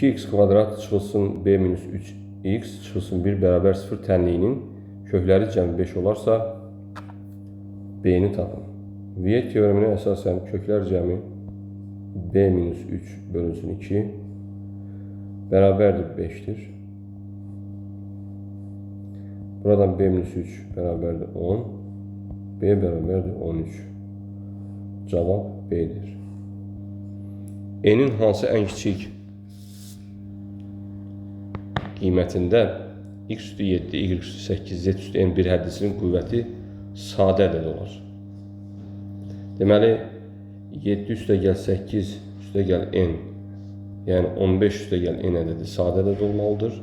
2x kvadrat çıxılsın b minus 3x çıxılsın 1 bərabər 0 tənliyinin kökləri cəmi 5 olarsa b-ni tapın. Viet teoreminə əsasən köklər cəmi b minus 3 bölünsün 2 bərabərdir 5'dir. Buradan b minus 3 bərabərdir 10, b bərabərdir 13. Cavab b-dir. N'in hansı ən kiçik qiymətində x üstü 7, y üstü 8, z üstü n bir həddisinin qüvvəti sadə ədəd olar. Deməli, 7 üstə gəl 8 üstə gəl n, yəni 15 üstə gəl n ədədi sadə ədəd olmalıdır.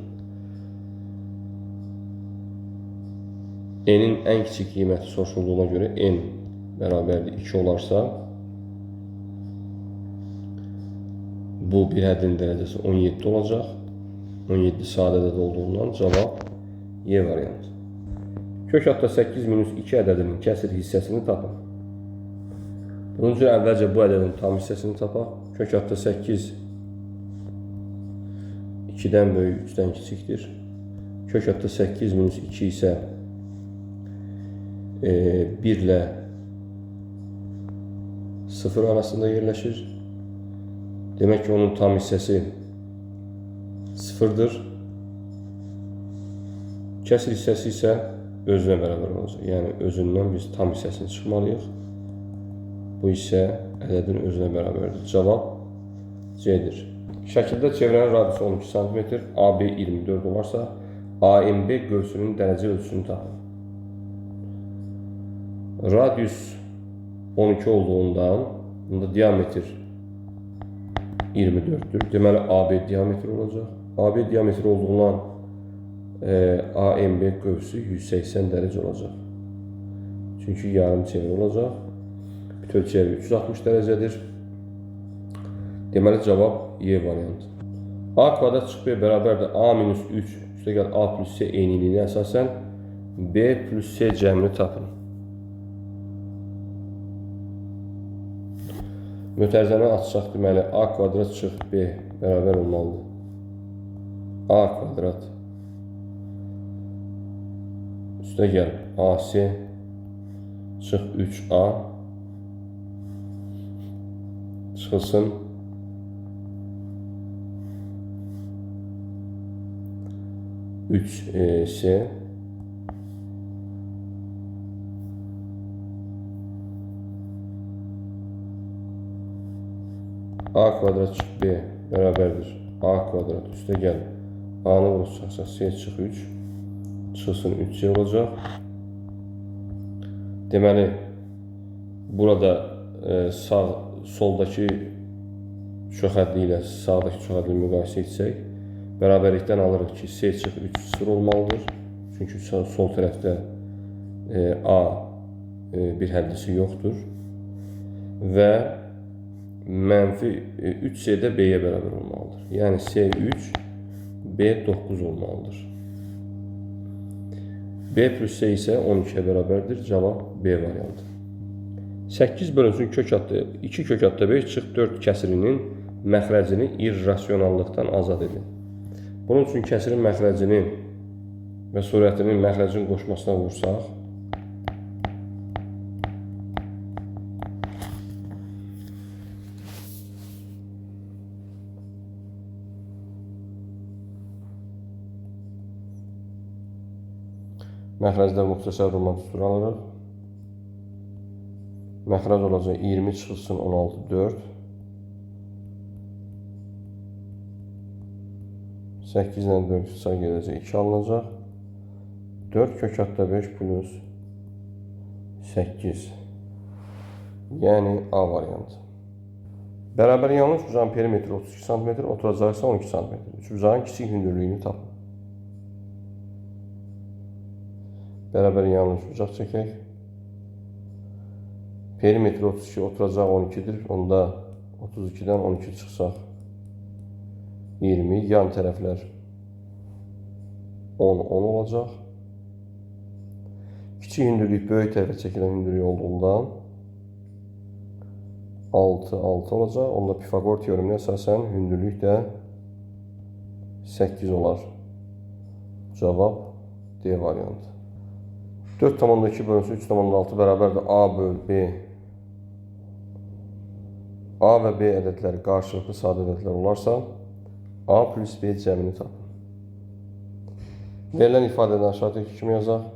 N'in ən kiçik qiyməti soruşulduğuna görə n bərabərdir 2 olarsa, bu bir həddin dərəcəsi 17 olacaq. 17 sadə ədəd olduğundan cavab Y variantı. Kök hatta 8 minus 2 ədədinin kəsir hissəsini tapın. Bunun üçün əvvəlcə bu ədədin tam hissəsini tapaq. Kök hatta 8 2-dən böyük, 3-dən kiçikdir. Kök hatta 8 minus 2 isə 1 ilə 0 arasında yerləşir. Demək ki, onun tam hissəsi 0'dır. Kəsir hissəsi isə özünə bərabər olacaq. Yəni, özündən biz tam hissəsini çıxmalıyıq. Bu isə ədədin özünə bərabərdir. Cavab C-dir. Şəkildə çevrənin radiusu 12 cm, AB 24 olarsa, AMB qövsünün dərəcə ölçüsünü tapın. Radius 12 olduğundan, bunda diametr 24'dür. Deməli, AB diametri olacaq. AB diametri olduğundan AMB qövsü 180 dərəcə olacaq. Çünki yarım çevre olacaq. Bütöv çevre 360 dərəcədir. Deməli, cavab Y variantı. A kvadrat çıx B bərabərdir A minus 3 üstə gəl A plus C eyniliyinə əsasən B plus C cəmini tapın. Mötərizəni açsaq, deməli, A kvadrat çıx B bərabər olmalıdır. A kvadrat üstə gəl AC çıx 3A çıxılsın 3C A kvadrat çıx B bərabərdir A kvadrat üstə gəl A-nı vuracaqsa C çıx 3 çıxılsın 3C olacaq. Deməli, burada soldakı çoxhədli ilə sağdakı çoxhədli müqayisə etsək, bərabərlikdən alırıq ki, C çıx 3 0 olmalıdır. Çünki sol tərəfdə A bir həddisi yoxdur. Və mənfi 3C-də B-yə bərabər olmalıdır. Yəni, C 3, B 9 olmalıdır. B plus C isə 12'ye bərabərdir. Cavab B variantı. 8 bölünsün kök hatta 2 kök hatta 5 çıx 4 kəsirinin məxrəcini irrasionallıqdan azad edin. Bunun üçün kəsirin məxrəcini və surətinin məxrəcin qoşmasına vursaq, məxrəcdə müxtəsər Roman düsturu alırıq. Məxrəc olacaq 20 çıxılsın 16 4. 8 ilə 4 say gedəcək 2 alınacaq. 4 kök hatta 5 plus 8. Yəni A variantı. Bərabər yanlış bucağın perimetri 32 cm, oturacağı isə 12 cm. Üçbucağın kiçik hündürlüyünü tapın. Bərabər yanlış bucaq çəkək. Perimetri 32, oturacağı 12'dir. Onda 32'dən 12 çıxsaq 20. Yan tərəflər 10 olacaq. Kiçik hündürlük böyük tərəfə çəkilən hündürlük olduğundan 6 olacaq. Onda Pifagor teoreminə əsasən hündürlük də 8 olar. Cavab D variantı. 4,2 bölünsün 3,6 bərabərdir A böl B. A və B ədədləri qarşılıqlı sadə ədədlər olarsa, A plus B cəmini tapın. Verilən ifadədən aşağıdakı kimi yazaq.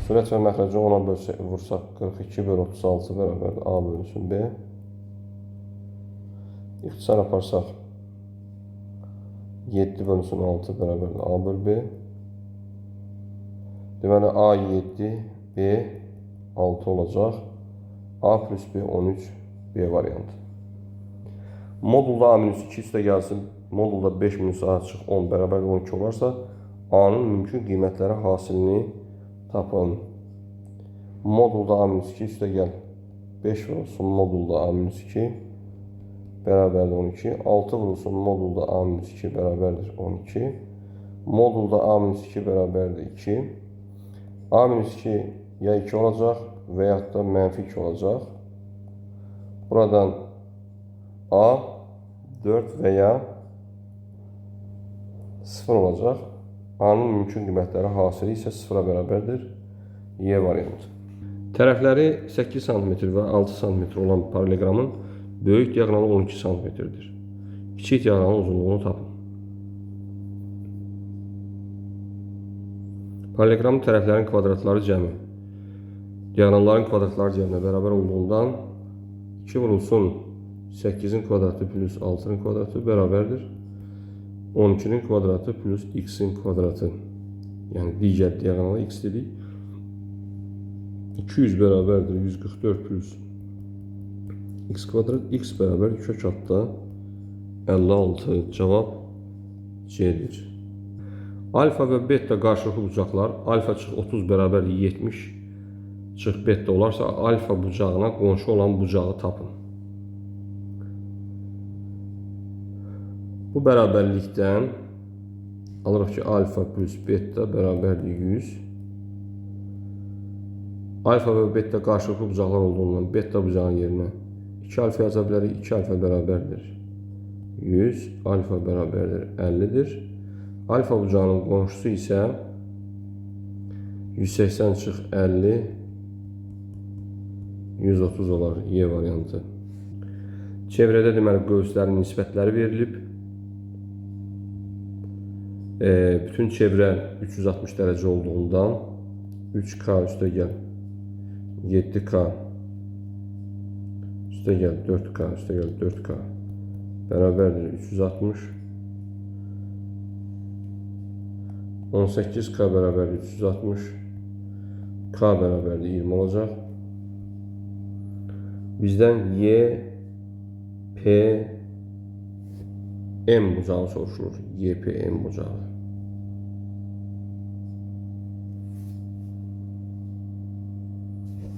Sürət və məxrəci 10-a vursaq 42 bölü 36 bərabərdir A bölünsün B. İxtisar aparsaq 7 bölünsün 6 bərabərdir A böl B. Deməli A 7, B 6 olacaq. A plus B 13, B variantı. Modulda A minus 2 üstə gəlsin, modulda 5 minus A çıxıq 10 bərabər 12 olarsa, A-nın mümkün qiymətləri hasilini tapın. Modulda A minus 2 üstə gəl 5 vurulsun modulda A minus 2 bərabərdir 12. 6 vurulsun modulda A minus 2 bərabərdir 12. Modulda A minus 2 bərabərdir 2. A minus 2 ya 2 olacaq və ya da mənfi 2 olacaq. Buradan A 4 və ya 0 olacaq. A-nın mümkün qiymətləri hasili isə 0-a bərabərdir. Y variantı. Tərəfləri 8 cm və 6 cm olan paralleqramın böyük diaqonalı 12 cm-dir. Kiçik diaqonalın uzunluğunu tapın. Paralleqramın tərəflərin kvadratları cəmi diaqonalların kvadratları cəminə bərabər olduğundan 2 vurulsun 8-in kvadratı plus 6-nın kvadratı bərabərdir 12-nin kvadratı plus x-in kvadratı. Yəni digər diaqonala x dedik. 200 bərabərdir 144 plus x kvadrat. X bərabər kök altda 56. Cavab C-dir. Alfa və beta qarşılıqlı bucaqlar. Alfa çıx 30 bərabər 70 çıx beta olarsa, alfa bucağına qonşu olan bucağı tapın. Bu bərabərlikdən alırıq ki, alfa plus beta bərabərdir 100. Alfa və beta qarşılıqlı bucaqlar olduğundan beta bucağının yerinə 2 alfa yaza bilərik. 2 alfa bərabərdir 100. Alfa bərabərdir 50-dir. Alfa bucağının qonşusu isə 180 çıx 50 130 olar. Y variantı. Çevrədə deməli qövslərin nisbətləri verilib. Bütün çevrə 360 dərəcə olduğundan 3K üstə gəl 7K üstə gəl 4K üstə gəl 4K bərabərdir 360. 18K bərabərdir 360. K bərabərdir 20 olacaq. Bizdən Y, P, M bucağı soruşulur. Y, P, M bucağı.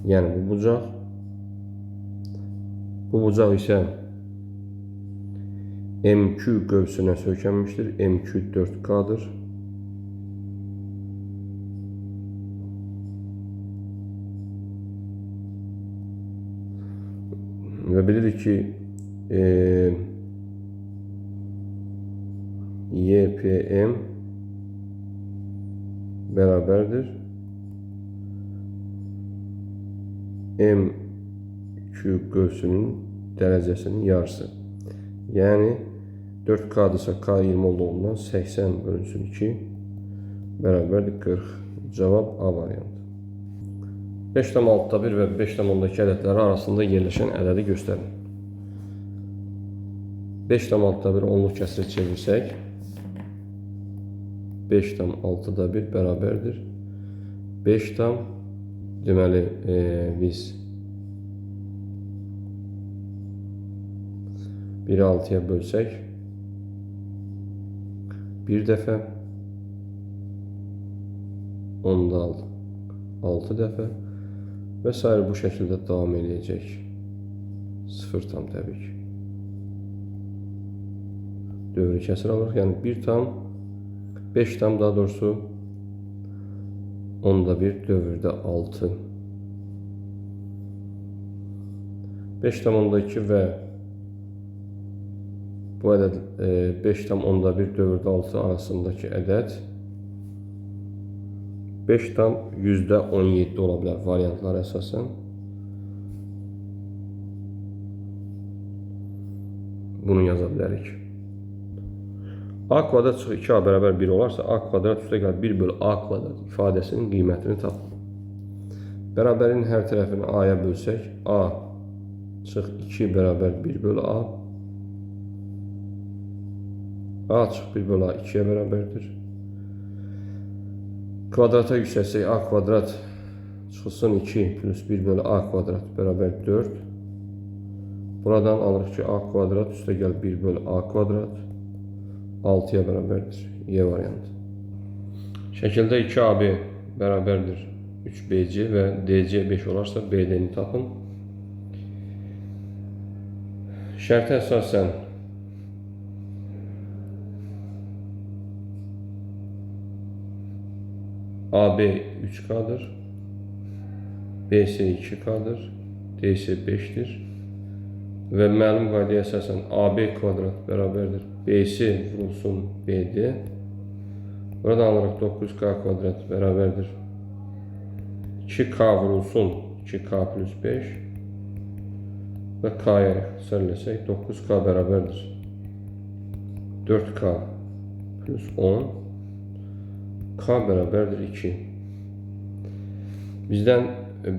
Yəni bu bucaq. Bu bucaq isə MQ qövsünə söykənmişdir. MQ 4K'dır. Və bilirik ki, YPM bərabərdir MQ qövsünün dərəcəsinin yarısı. Yəni 4K'dırsa K 20 olduğundan 80 bölünsün 2 bərabərdir 40. Cavab A variantı. 5,1 və 5,2 ədədləri arasında yerləşən ədədi göstərin. 5,1 onluq kəsrə çevirsək 5,1 bərabərdir 5 tam deməli biz 1'i 6'ya bölsək bir dəfə 10'da 6 dəfə və s. bu şəkildə davam edəcək. 0 tam təbii ki. Dövrü kəsir alırıq. Yəni 1 tam 5 tam daha doğrusu 10'da 1 dövrdə 6 5 tam 10'da 2 və Bu ədəd 5,1 dövrdə 6 arasındakı ədəd 5,17 ola bilər variantlar əsasən. Bunu yaza bilərik. A kvadrat çıxı 2A bərabər 1 olarsa, A kvadrat üstə gəl 1 bölü A kvadrat ifadəsinin qiymətini tapın. Bərabərin hər tərəfini A-ya bölsək, A çıx 2 bərabər 1 bölü A. A çıx 1 bölü A 2-yə bərabərdir. Kvadrata yüksəlsək, A kvadrat çıxılsın 2 plus 1 bölü A kvadrat bərabər 4. Buradan alırıq ki, A kvadrat üstə gəl 1 bölü A kvadrat 6-ya bərabərdir. Y variantı. Şəkildə 2AB bərabərdir 3BC və DC 5 olarsa BD-ni tapın. Şərtə əsasən AB 3K'dır, BC 2K'dır, DC 5'dir və məlum qaydaya əsasən AB kvadrat bərabərdir BC vurulsun BD. Buradan alırıq 9K kvadrat bərabərdir 2K vurulsun 2K plus 5 və K'ya ixtisar eləsək 9K bərabərdir 4K plus 10. K bərabərdir 2. Bizdən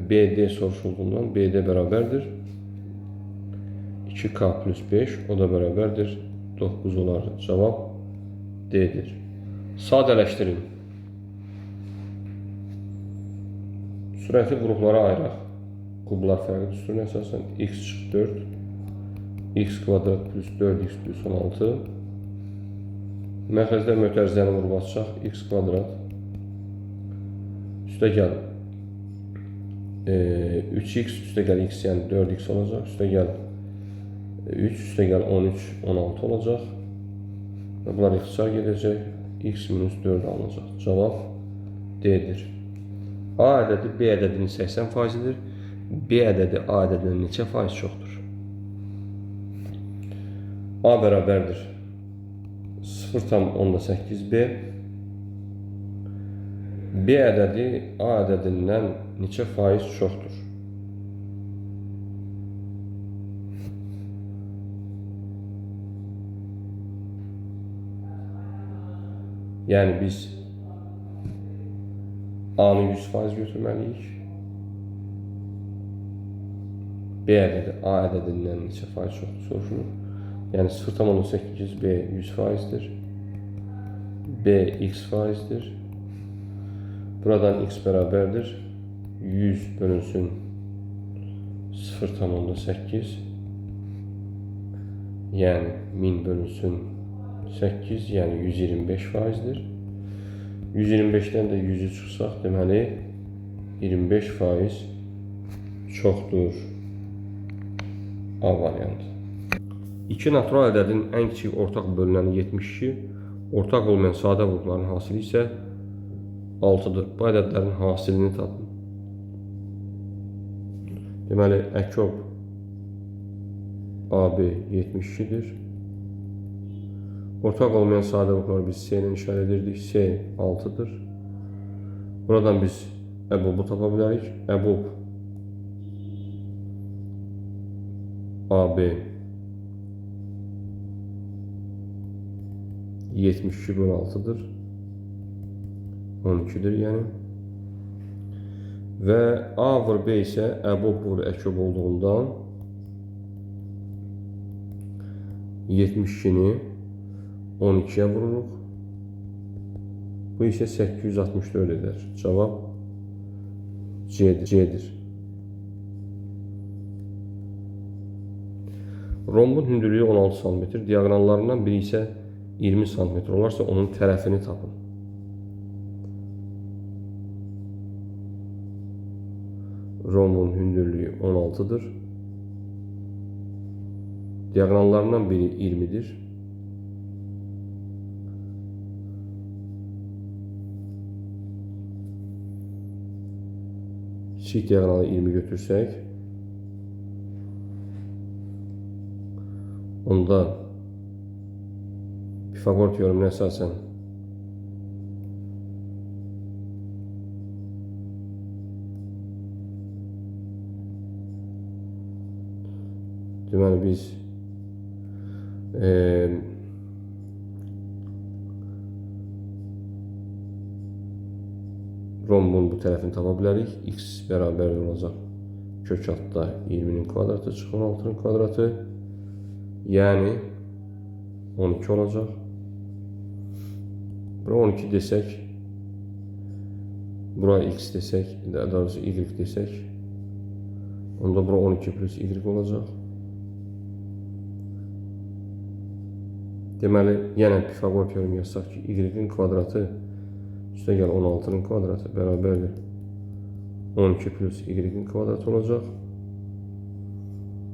BD soruşulduğundan BD bərabərdir 2K plus 5, o da bərabərdir 9 olar. Cavab D'dir. Sadələşdirin. Sürətli qruplara ayıraq. Kublar fərqi düsturuna əsasən x çıx 4, x kvadrat plus 4x plus 16. Məxrəcdə mötərizəni vurub açacaq. X kvadrat üstə gəl 3x üstə gəl x, yəni 4x olacaq. Üstə gəl 3 üstə gəl 13, 16 olacaq. Və bunlar ixtisar gedəcək. X minus 4 alınacaq. Cavab D'dir. A ədədi B ədədinin 80%-dir. B ədədi A ədədindən neçə faiz çoxdur? A bərabərdir 0,8B. B ədədi A ədədindən neçə faiz çoxdur? Yəni biz A-nı 100% götürməliyik. B ədədi A ədədindən neçə faiz çoxdur soruşulur. Yəni 0,8B 100%'dir. B x faizdir. Buradan x bərabərdir 100 bölünsün 0,8, yəni 1000 bölünsün 8, yəni 125%'dir. 125'dən də 100'ü çıxsaq, deməli 25% çoxdur. A variantı. 2 natural ədədin ən kiçik ortaq bölünəni 72, ortaq olmayan sadə qrupların hasili isə 6'dır. Bu ədədlərin hasilini tapın. Deməli, əkob AB 72'dir. Ortaq olmayan sadə qrupları biz C ilə işarə edirdik. C 6'dır. Buradan biz əbubu tapa bilərik. Əbub AB 72 bölü 6'dır. 12'dir yəni. Və A vur B isə əbub vur əkob olduğundan 72'ni 12'ye vururuq. Bu isə 864 edər. Cavab C'dir. Rombun hündürlüyü 16 cm, diaqonallarından biri isə 20 cm olarsa onun tərəfini tapın. Rombun hündürlüyü 16'dır. Diaqonallarından biri 20'dir. Çift diaqonalı 20 götürsək, onda Pifaqor teoreminə əsasən deməli biz rombun bu tərəfini tapa bilərik. X bərabər olacaq kök altda 20'nin kvadratı çıxır 16'nın kvadratı. Yəni 12 olacaq. Bura 12 desək, bura x desək, daha doğrusu y desək, onda bura 12 plus y olacaq. Deməli, yenə Pifaqor teoremi yazsaq ki, y-in kvadratı üstəgəl 16'nın kvadratı bərabərdir 12 plus y-in kvadratı olacaq.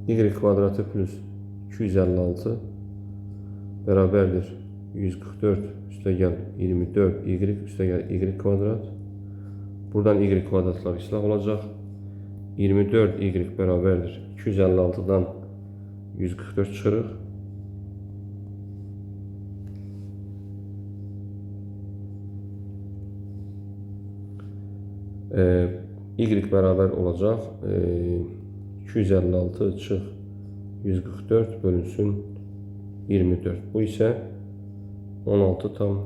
Y kvadratı plus 256 bərabərdir 144 üstəgəl 24 y üstəgəl y kvadrat. Buradan y kvadratlar islah olacaq. 24 y bərabərdir 256'dan 144 çıxırıq. Y bərabər olacaq 256 çıx 144 bölünsün 24. Bu isə 16 tam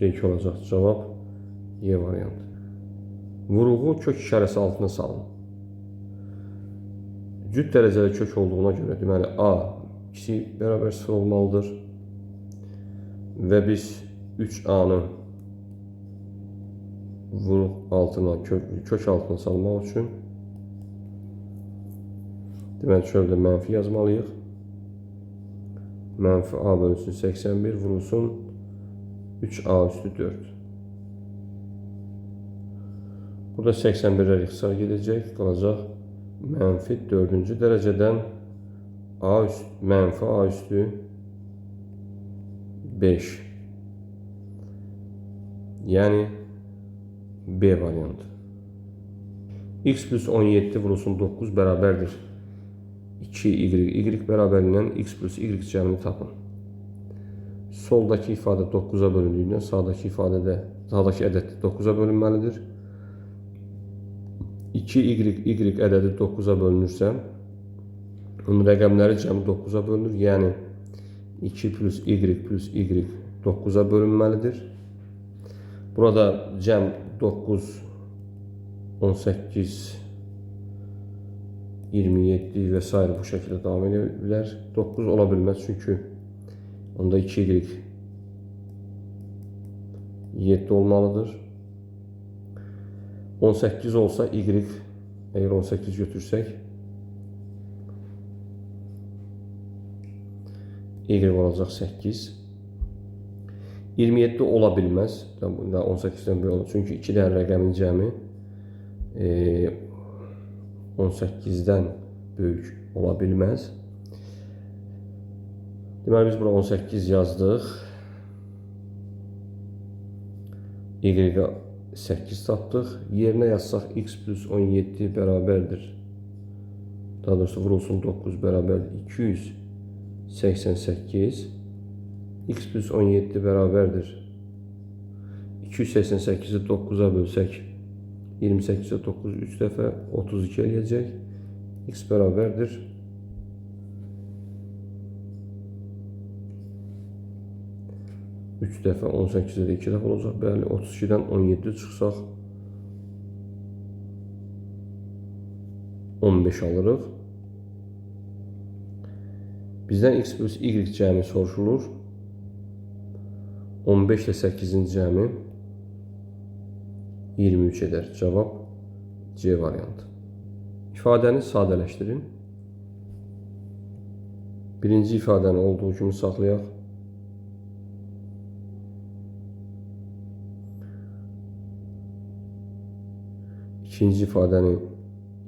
3/2 olacaq. Cavab Y variantı. Vuruğu kök işarəsi altına salın. Cüt dərəcəli kök olduğuna görə deməli A kiçik bərabər 0 olmalıdır. Və biz 3A'nı vuruq altına, kök altına salmaq üçün deməli şöyle mənfi yazmalıyıq. Mənfi A bölünsün 81 vurulsun 3A üstü 4. Burada 81'lər ixtisar gedəcək. Qalacaq mənfi 4-cü dərəcədən A üstü, mənfi A üstü 5. Yəni B variantı. X plus 17 vurulsun 9 bərabərdir 2y. Y bərabərliyindən x plus y cəmini tapın. Soldakı ifadə 9'a bölündüyündən sağdakı ədəd 9'a bölünməlidir. 2y ədədi 9'a bölünürsə, onun rəqəmləri cəmi 9'a bölünür. Yəni 2 plus y 9'a bölünməlidir. Burada cəm 9, 18, 27 və s. bu şəkildə davam edə bilər. 9 ola bilməz çünki onda 2y 7 olmalıdır. 18 olsa y, əgər 18 götürsək, y olacaq 8. 27 ola bilməz. 18'dən böyük olur. Çünki 2 dənə rəqəmin cəmi 18'dən böyük ola bilməz. Deməli biz bura 18 yazdıq. Y-ə 8 tapdıq. Yerinə yazsaq x plus 17 bərabərdir. Daha doğrusu vurulsun 9 bərabərdir 288. X plus 17 bərabərdir 288'i 9'a bölsək 28'e 9 3 dəfə 32 eləyəcək. X bərabərdir 3 dəfə 18'e də 2 dəfə olacaq. Bəli, 32'dən 17 çıxsaq 15 alırıq. Bizdən x plus y cəmi soruşulur. 15 ilə 8'in cəmi 23 edər. Cavab C variantı. İfadəni sadələşdirin. Birinci ifadəni olduğu kimi saxlayaq. İkinci ifadəni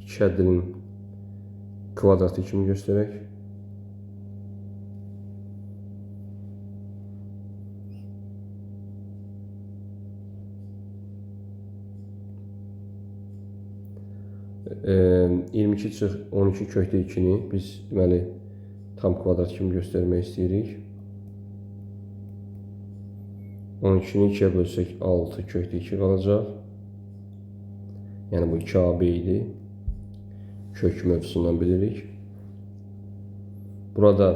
2 həddinin kvadratı kimi göstərək. E, 22 çıx 12 kökdə 2'ni biz deməli tam kvadrat kimi göstərmək istəyirik. 12'ni 2'yə bölsək 6 kökdə 2 qalacaq. Yəni bu 2AB idi. Kök mövzusundan bilirik. Burada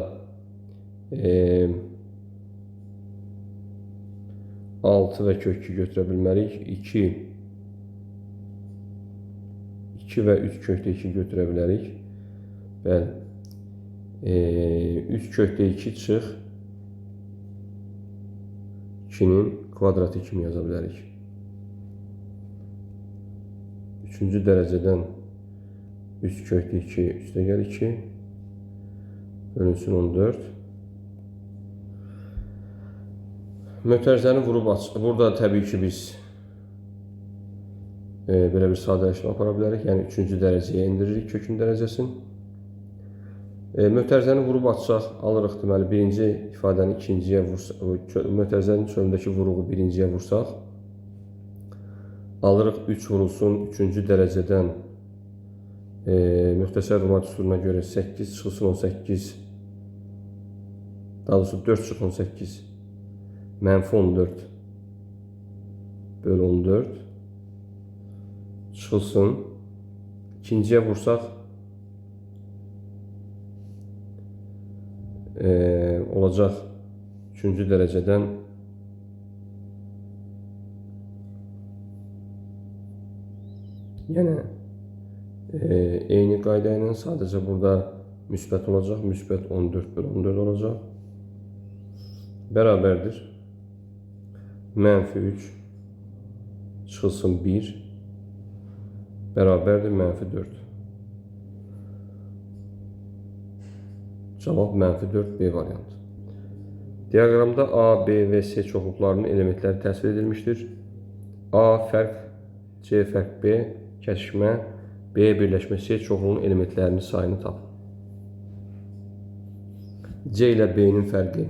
6 və kök 2 götürə bilmərik. 2 və 3 kökdə 2 götürə bilərik. Bəli. 3 kökdə 2 çıx. 2'nin kvadratı kimi yaza bilərik. 3-cü dərəcədən 3 kökdə 2 üstə gəl 2 bölünsün 14. Mötərizəni vurub aç. Burada təbii ki biz belə bir sadələşmə apara bilərik. Yəni 3-cü dərəcəyə indiririk kökün dərəcəsini. Mötərizəni vurub açsaq alırıq deməli birinci ifadəni ikinciyə vursaq, mötərizənin çölündəki vuruğu birinciyə vursaq alırıq 3 vurulsun 3-cü dərəcədən müxtəsər Roma düsturuna görə 8 çıxılsın 18, daha doğrusu 4 çıx 18 mənfi 14 bölü 14 çıxılsın ikinciyə vursaq olacaq 3-cü dərəcədən yenə eyni qayda ilə sadəcə burada müsbət olacaq. Müsbət 14 bölü 14 olacaq. Bərabərdir. Mənfi 3 çıxılsın 1 bərabərdir mənfi 4. Cavab mənfi 4 B variantı. Diaqramda A, B və C çoxluqlarının elementləri təsvir edilmişdir. A fərq, C fərq B, kəsişmə, B birləşmə C çoxluğunun elementlərinin sayını tap. C ilə B'nin fərqi.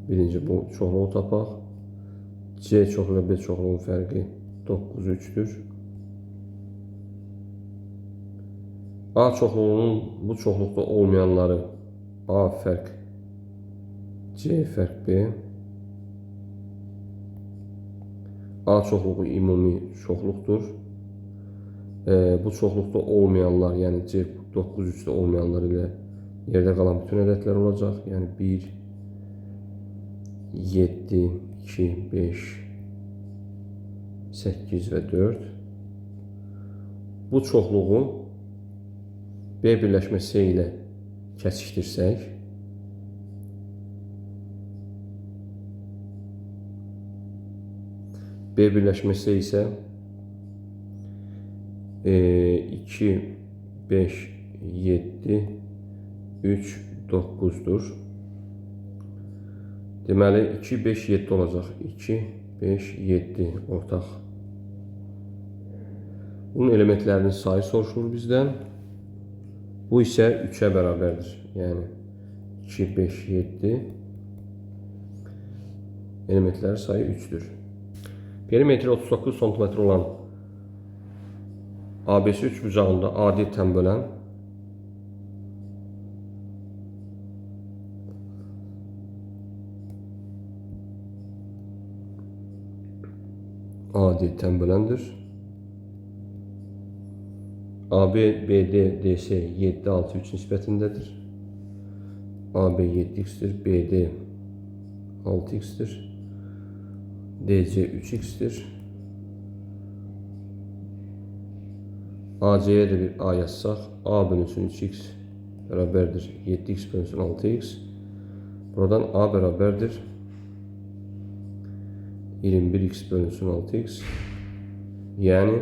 Birinci bu çoxluğu tapaq. C çoxluğu ilə B çoxluğunun fərqi 9, 3'dür. A çoxluğunun bu çoxluqda olmayanları A fərq, C fərq B. A çoxluğu ümumi çoxluqdur. Bu çoxluqda olmayanlar, yəni C 9, 3'də olmayanlar ilə yerdə qalan bütün ədədlər olacaq. Yəni 1, 7, 2, 5, 8 və 4. Bu çoxluğu B birləşmə C ilə kəsişdirsək, B birləşmə C isə 2, 5, 7, 3, 9'dur. Deməli 2, 5, 7 olacaq. 2, 5, 7 ortaq. Bunun elementlərinin sayı soruşulur bizdən. Bu isə 3'ə bərabərdir. Yəni 2, 5, 7 elementləri sayı 3'dür. Perimetri 39 cm olan ABC üçbucağında adi tən bölən adi tən böləndir. AB, BD, DC 7, 6, 3 nisbətindədir. AB 7x'dir, BD 6x'dir, DC 3x'dir. AC'ye de bir A yazsaq, A bölünsün 3x bərabərdir 7x bölünsün 6x. Buradan A bərabərdir 21x bölünsün 6x. Yəni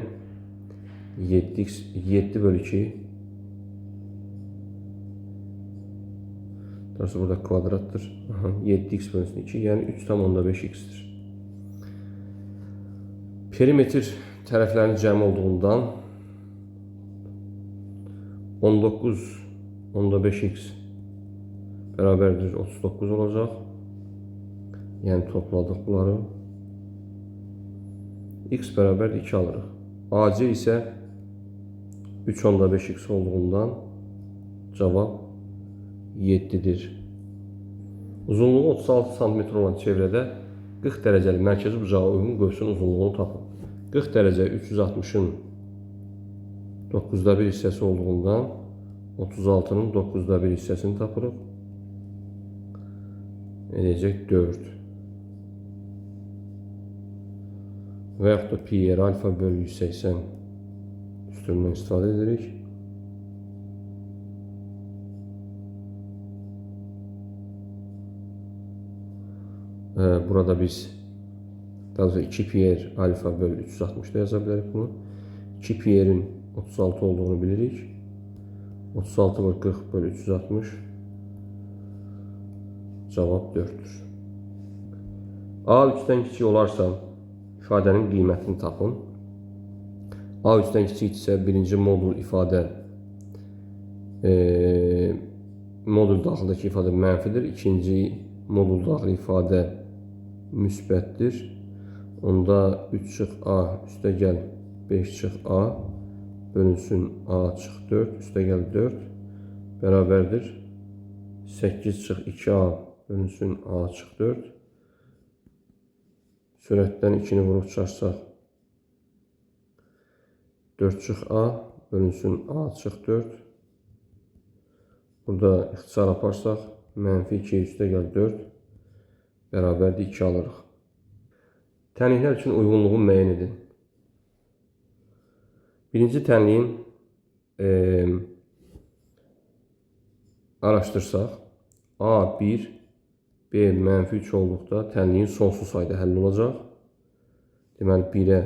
7 bölü 2. Daha sonra burada kvadrattır. 7x bölünsün 2. Yəni 3,5x'tir. Perimetr tərəflərinin cəmi olduğundan 19,5x bərabərdir 39 olacaq. Yəni topladıq bunları. X bərabərdir 2 alırıq. AC isə 3,5x olduğundan cavab 7'dir. Uzunluğu 36 sm olan çevrədə 40 dərəcəli mərkəzi bucağa uyğun qövsün uzunluğunu tapın. 40 dərəcə 360-ın 9/1 hissəsi olduğundan 36-nın 9/1 hissəsini tapırıq. Eləyəcək 4. Və yaxud da pi r alfa bölü 180 üstündən istifadə edirik. Burada biz daha sonra 2 pi r alfa bölü 360'da yaza bilərik bunu. 2 pi r'in 36 olduğunu bilirik. 36 bölü 40 bölü 360. Cavab 4'dür. A 3'dən kiçik olarsa ifadənin qiymətini tapın. A 3'dən kiçikdirsə birinci modul ifadə modul daxildəki ifadə mənfidir. İkinci modul daxili ifadə müsbətdir. Onda 3 çıx A üstə gəl 5 çıx A bölünsün A çıx 4 üstə gəl 4 bərabərdir. 8 çıx 2A bölünsün A çıx 4. Sürətdən 2'ni vurub çıxarsaq 4 çıx A bölünsün A çıx 4. Burada ixtisar aparsaq mənfi 2 üstə gəl 4 bərabərdir 2 alırıq. Tənliklər üçün uyğunluğu müəyyən edin. Birinci tənliyin araşdırsaq A1 B mənfi 3 olduqda tənliyin sonsuz sayda həll olacaq. Deməli 1'ə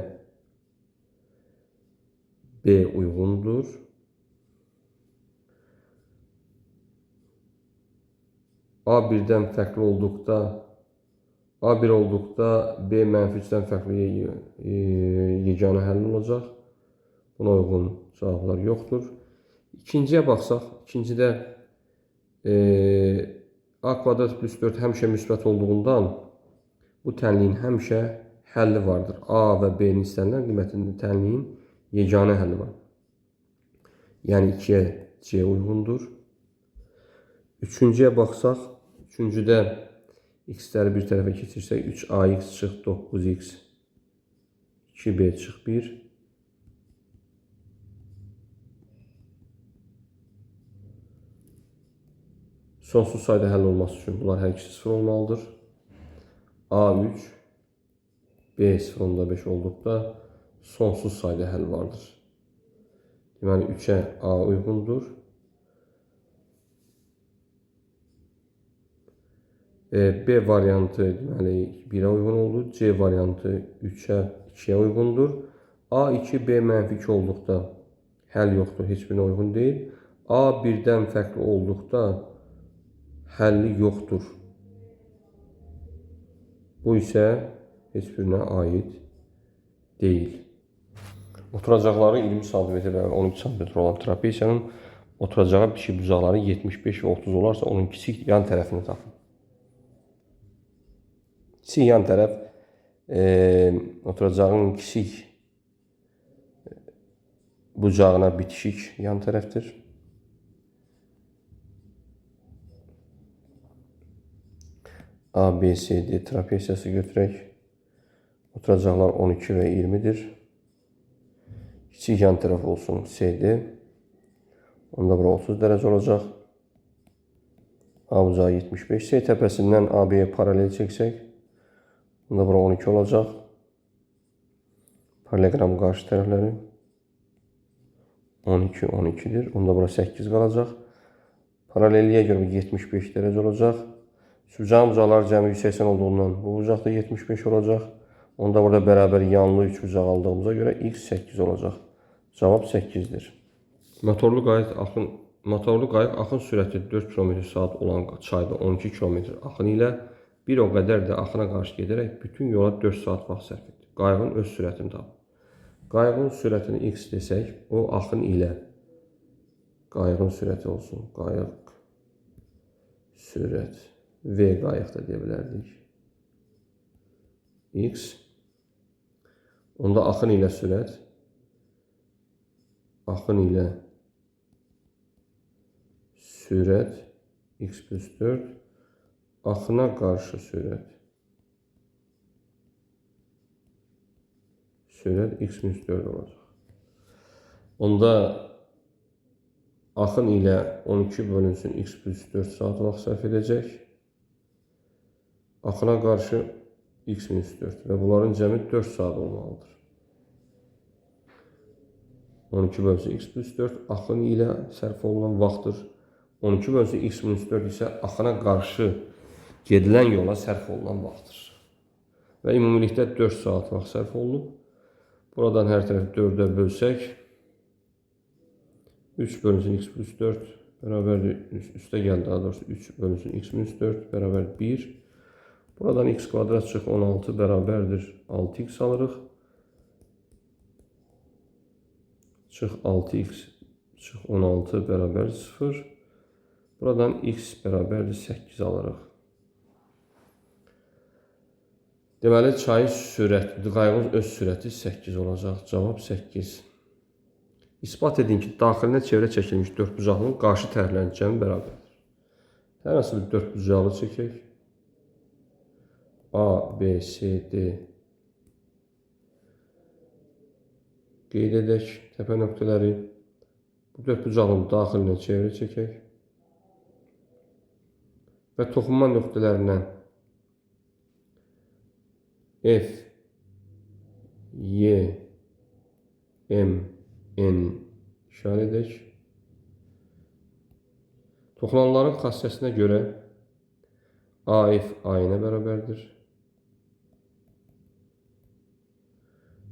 B uyğundur. A1'dən fərqli olduqda A1 olduqda B mənfi 3'dən fərqli yeganə həll olacaq. Buna uyğun cavablar yoxdur. İkinciyə baxsaq, ikincidə A kvadrat plus 4 həmişə müsbət olduğundan bu tənliyin həmişə həlli vardır. A və B'nin istənilən qiymətində tənliyin yeganə həlli var. Yəni 2'yə C uyğundur. Üçüncüyə baxsaq, üçüncüdə x'ləri bir tərəfə keçirsək 3ax çıx 9x 2b çıx 1 sonsuz sayda həll olması üçün bunlar hər ikisi 0 olmalıdır. A3 B0 5 olduqda sonsuz sayda həll vardır. Deməli 3'ə A uyğundur. B variantı deməli 1'ə uyğun oldu. C variantı 3'ə 2'yə uyğundur. A2 B mənfi 2 olduqda həll yoxdur, heç birinə uyğun deyil. A1'dən fərqli olduqda həlli yoxdur. Bu isə heç birinə aid deyil. Oturacaqları 20 cm və 12 cm olan trapesiyanın oturacağı pişik bucaqları 75 və 30 olarsa onun kiçik yan tərəfini tapın. Kiçik yan tərəf oturacağın kiçik bucağına bitişik yan tərəfdir. A, B, C, D trapesiyası götürək. Oturacaqlar 12 və 20'dir. Kiçik yan tərəf olsun CD. Onda bura 30 dərəcə olacaq. A bucağı 75. C təpəsindən AB'yə paralel çəksək. Onda bura 12 olacaq. Paralelogram qarşı tərəfləri 12, 12'dir. Onda bura 8 qalacaq. Paralelliyə görə 75 dərəcə olacaq. Bucağın bucaqları cəmi 180 olduğundan bu bucaq da 75 olacaq. Onda burada bərabər yanlı 3 bucaq aldığımıza görə x 8 olacaq. Cavab 8'dir. Motorlu qayıq axın sürəti 4 km/saat olan çayda 12 km axın ilə bir o qədər də axına qarşı gedərək bütün yola 4 saat vaxt sərf etdi. Qayığın öz sürətini tapın. Qayığın sürətini x desək, o axın ilə qayığın sürəti olsun. Qayıq sürət V qayıq da deyə bilərdik. X. Onda axın ilə sürət. Axın ilə sürət x plus 4 axına qarşı sürət. Sürət x minus 4 olacaq. Onda axın ilə 12 bölünsün x plus 4 saat vaxt sərf edəcək. Axına qarşı x minus 4 və bunların cəmi 4 saat olmalıdır. 12 bölünsün x plus 4 axın ilə sərf olunan vaxtdır. 12 bölünsün x minus 4 isə axına qarşı gedilən yola sərf olunan vaxtdır. Və ümumilikdə 4 saat vaxt sərf olunub. Buradan hər tərəfi 4-ə bölsək, 3 bölünsün x plus 4 bərabərdir, üstə gəldi daha doğrusu 3 bölünsün x minus 4 bərabər 1. Buradan x kvadrat çıx 16 bərabərdir 6x alırıq. Çıx 6x çıx 16 bərabər 0. Buradan x bərabərdir 8 alırıq. Deməli, çayın sürəti, qayığın öz sürəti 8 olacaq. Cavab 8. İspat edin ki, daxilinə çevrə çəkilmiş dördbucaqlının qarşı tərəflərinin cəmi bərabərdir. Hər hansı bir dördbucaqlı çəkək. A, B, C, D qeyd edək təpə nöqtələri. Bu dördbucaqlının daxilinə çevrə çəkək. Və toxunma nöqtələrindən F, Y, M, N işarə edək. Toxunanların xassəsinə görə AF A-nə bərabərdir.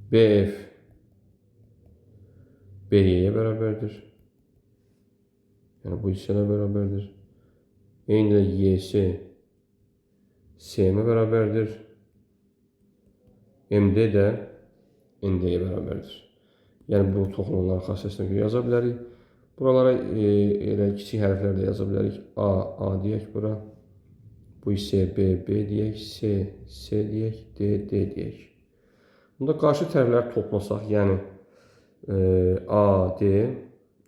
BF BY-yə bərabərdir. Yəni bu hissələ bərabərdir. Eyni də YS SM-ə bərabərdir. MD də ND-yə bərabərdir. Yəni bu toxunanların xassəsinə görə yaza bilərik. Buralara elə kiçik hərflərlə yaza bilərik. A deyək bura. Bu hissəyə B deyək. C deyək. D deyək. Bunda qarşı tərəfləri toplasaq, yəni AD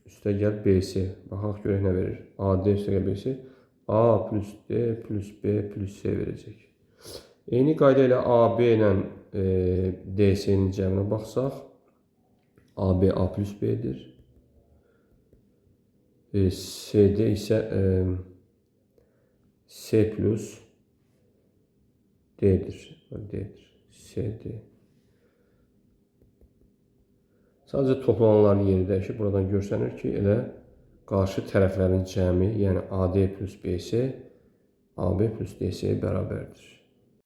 üstə gəl BC. Baxaq görək nə verir. AD üstə gəl BC. A plus D plus B plus C verəcək. Eyni qayda ilə AB ilə DC-nin cəminə baxsaq, AB A plus B'dir. CD isə C plus D'dir. CD. Sadəcə toplananların yeri dəyişir. Buradan görsənir ki, elə qarşı tərəflərin cəmi, yəni AD plus BC, AB plus DC bərabərdir.